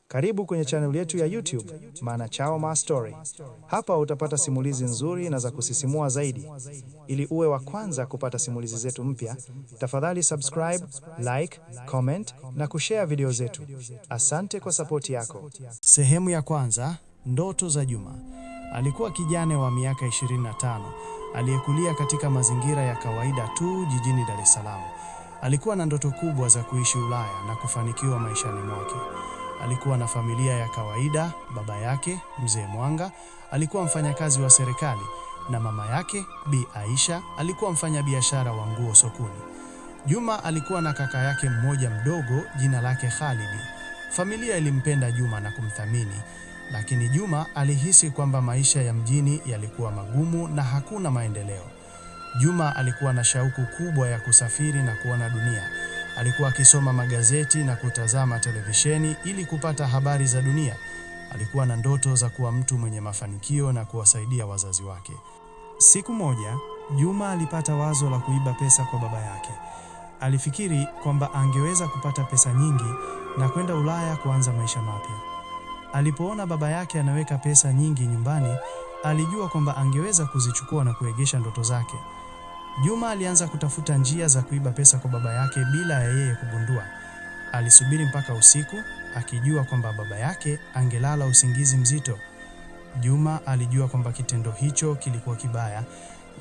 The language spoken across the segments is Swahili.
Karibu kwenye channel yetu ya YouTube, Manachao Ma Story. Hapa utapata simulizi nzuri na za kusisimua zaidi. Ili uwe wa kwanza kupata simulizi zetu mpya, tafadhali subscribe, like, comment na kushare video zetu. Asante kwa sapoti yako. Sehemu ya kwanza, ndoto za Juma. Alikuwa kijana wa miaka 25, aliyekulia katika mazingira ya kawaida tu jijini Dar es Salaam. Alikuwa na ndoto kubwa za kuishi Ulaya na kufanikiwa maishani mwake. Alikuwa na familia ya kawaida. Baba yake, Mzee Mwanga, alikuwa mfanyakazi wa serikali na mama yake, Bi Aisha, alikuwa mfanyabiashara wa nguo sokoni. Juma alikuwa na kaka yake mmoja mdogo, jina lake Khalidi. Familia ilimpenda Juma na kumthamini, lakini Juma alihisi kwamba maisha ya mjini yalikuwa magumu na hakuna maendeleo. Juma alikuwa na shauku kubwa ya kusafiri na kuona dunia. Alikuwa akisoma magazeti na kutazama televisheni ili kupata habari za dunia. Alikuwa na ndoto za kuwa mtu mwenye mafanikio na kuwasaidia wazazi wake. Siku moja, Juma alipata wazo la kuiba pesa kwa baba yake. Alifikiri kwamba angeweza kupata pesa nyingi na kwenda Ulaya kuanza maisha mapya. Alipoona baba yake anaweka pesa nyingi nyumbani, alijua kwamba angeweza kuzichukua na kuegesha ndoto zake. Juma alianza kutafuta njia za kuiba pesa kwa baba yake bila ya yeye kugundua. Alisubiri mpaka usiku, akijua kwamba baba yake angelala usingizi mzito. Juma alijua kwamba kitendo hicho kilikuwa kibaya,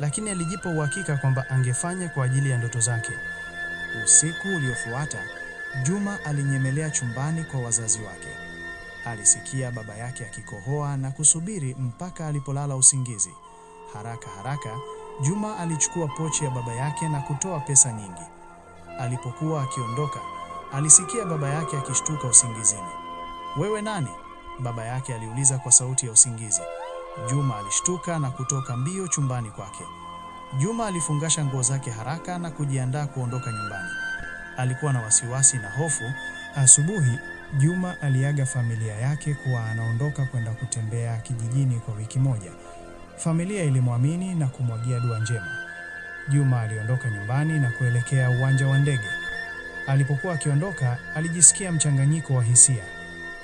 lakini alijipa uhakika kwamba angefanya kwa ajili ya ndoto zake. Usiku uliofuata, Juma alinyemelea chumbani kwa wazazi wake. Alisikia baba yake akikohoa na kusubiri mpaka alipolala usingizi. Haraka, Juma alichukua pochi ya baba yake na kutoa pesa nyingi. Alipokuwa akiondoka, alisikia baba yake akishtuka usingizini. "Wewe nani?" baba yake aliuliza kwa sauti ya usingizi. Juma alishtuka na kutoka mbio chumbani kwake. Juma alifungasha nguo zake haraka na kujiandaa kuondoka nyumbani. Alikuwa na wasiwasi na hofu. Asubuhi, Juma aliaga familia yake kuwa anaondoka kwenda kutembea kijijini kwa wiki moja. Familia ilimwamini na kumwagia dua njema. Juma aliondoka nyumbani na kuelekea uwanja wa ndege. Alipokuwa akiondoka, alijisikia mchanganyiko wa hisia,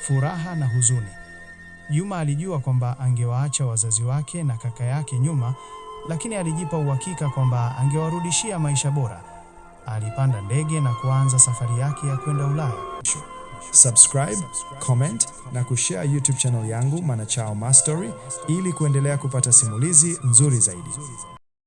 furaha na huzuni. Juma alijua kwamba angewaacha wazazi wake na kaka yake nyuma, lakini alijipa uhakika kwamba angewarudishia maisha bora. Alipanda ndege na kuanza safari yake ya kwenda Ulaya. Subscribe, comment na kushare YouTube channel yangu Manachao Ma Story ili kuendelea kupata simulizi nzuri zaidi.